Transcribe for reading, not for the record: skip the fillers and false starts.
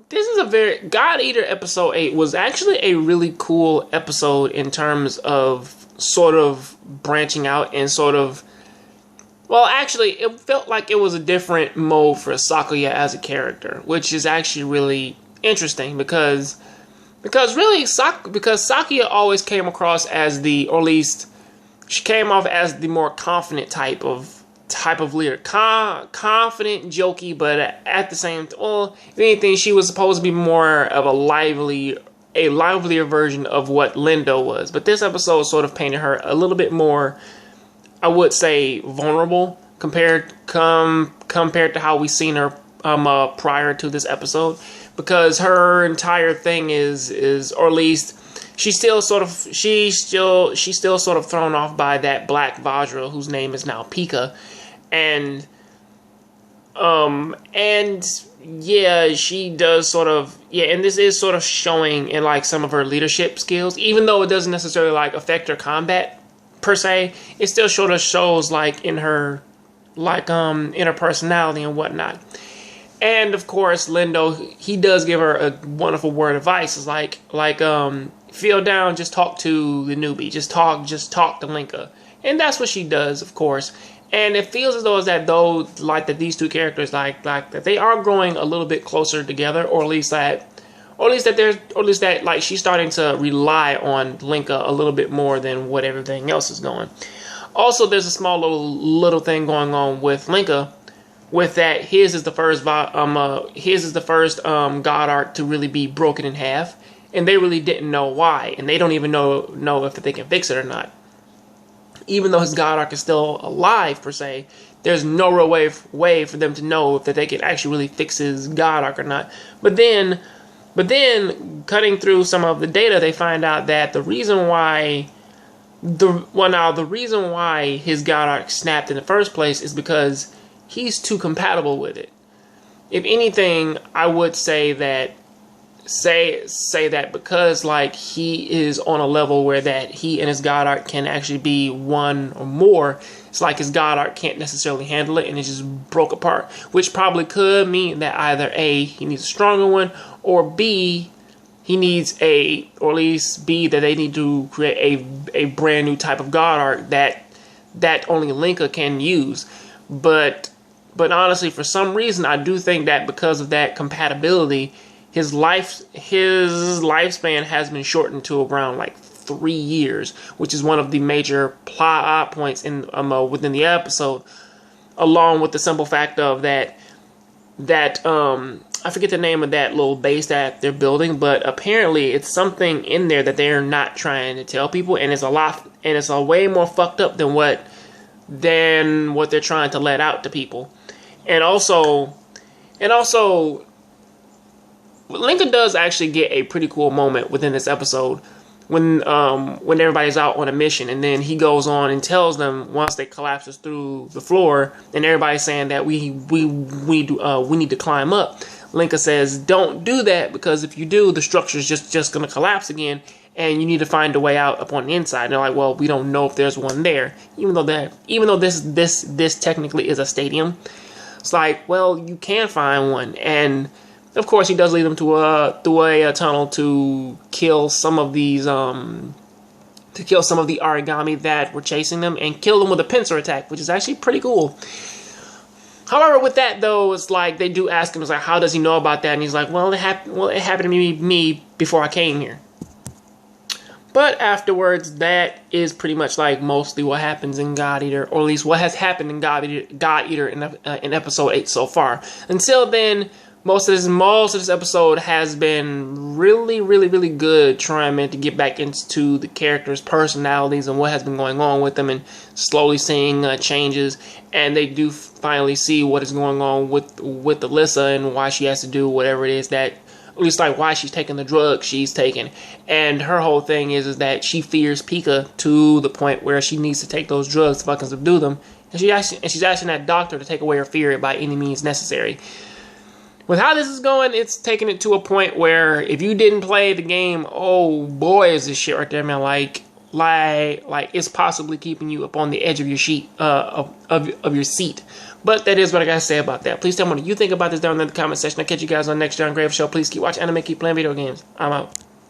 this is a very God Eater episode 8 was actually a really cool episode in terms of sort of branching out and sort of, well, actually it felt like it was a different mode for Sakuya as a character, which is actually really interesting because Sakuya always came across as or at least she came off as the more confident type of leader, confident, jokey, but at the same time, well, if anything, she was supposed to be more of a livelier version of what Lindo was. But this episode sort of painted her a little bit more, I would say, vulnerable compared to how we seen her prior to this episode, because her entire thing is, or at least she's still sort of thrown off by that Black Vajra whose name is now Pika. And yeah, she does sort of, and this is sort of showing in like some of her leadership skills, even though it doesn't necessarily like affect her combat per se. It still sort of shows like in her personality and whatnot. And of course, Lindo, he does give her a wonderful word of advice. It's like feel down, just talk to the newbie, just talk to Linka, and that's what she does, of course. And it feels as though that these two characters like that they are growing a little bit closer together, or at least that like she's starting to rely on Linka a little bit more than what everything else is going. Also, there's a small little thing going on with Linka, with that his is the first god arc to really be broken in half, and they really didn't know why, and they don't even know if they can fix it or not. Even though his God arc is still alive, per se, there's no real way for them to know if they can actually really fix his God arc or not. But then, cutting through some of the data, they find out that the reason why his God arc snapped in the first place is because he's too compatible with it. If anything, I would say that because like he is on a level where that he and his God arc can actually be one or more, it's like his God arc can't necessarily handle it and it just broke apart, which probably could mean that either A, he needs a stronger one, or B, he needs or at least B, that they need to create a brand new type of God arc that only Linka can use. But honestly, for some reason, I do think that because of that compatibility, his lifespan has been shortened to around like 3 years, which is one of the major plot points in within the episode, along with the simple fact of that I forget the name of that little base that they're building, but apparently it's something in there that they're not trying to tell people, and it's a way more fucked up than what they're trying to let out to people. And also Linka does actually get a pretty cool moment within this episode when everybody's out on a mission, and then he goes on and tells them once they collapses through the floor and everybody's saying that we need to climb up. Linka says, "Don't do that, because if you do, the structure is just going to collapse again, and you need to find a way out up on the inside." And they're like, "Well, we don't know if there's one there, even though this technically is a stadium." It's like, well, you can find one. And of course, he does lead them through a tunnel to kill some of the origami that were chasing them, and kill them with a pincer attack, which is actually pretty cool. However, with that though, it's like they do ask him, it's like, how does he know about that? And he's like, it happened to me before I came here. But afterwards, that is pretty much like mostly what happens in God Eater, or at least what has happened in God Eater in episode 8 so far. Until then, most of this episode has been really, really, really good, trying to get back into the characters' personalities and what has been going on with them, and slowly seeing changes. And they do finally see what is going on with Alyssa and why she has to do whatever it is that, at least like why she's taking the drugs she's taking. And her whole thing is that she fears Pika to the point where she needs to take those drugs to fucking subdue them. And she's asking that doctor to take away her fear by any means necessary. With how this is going, it's taking it to a point where if you didn't play the game, oh boy, is this shit right there, man. Like it's possibly keeping you up on the edge of your seat But that is what I gotta say about that. Please tell me what you think about this down in the comment section. I'll catch you guys on the next John Graves Show. Please keep watching anime, keep playing video games. I'm out.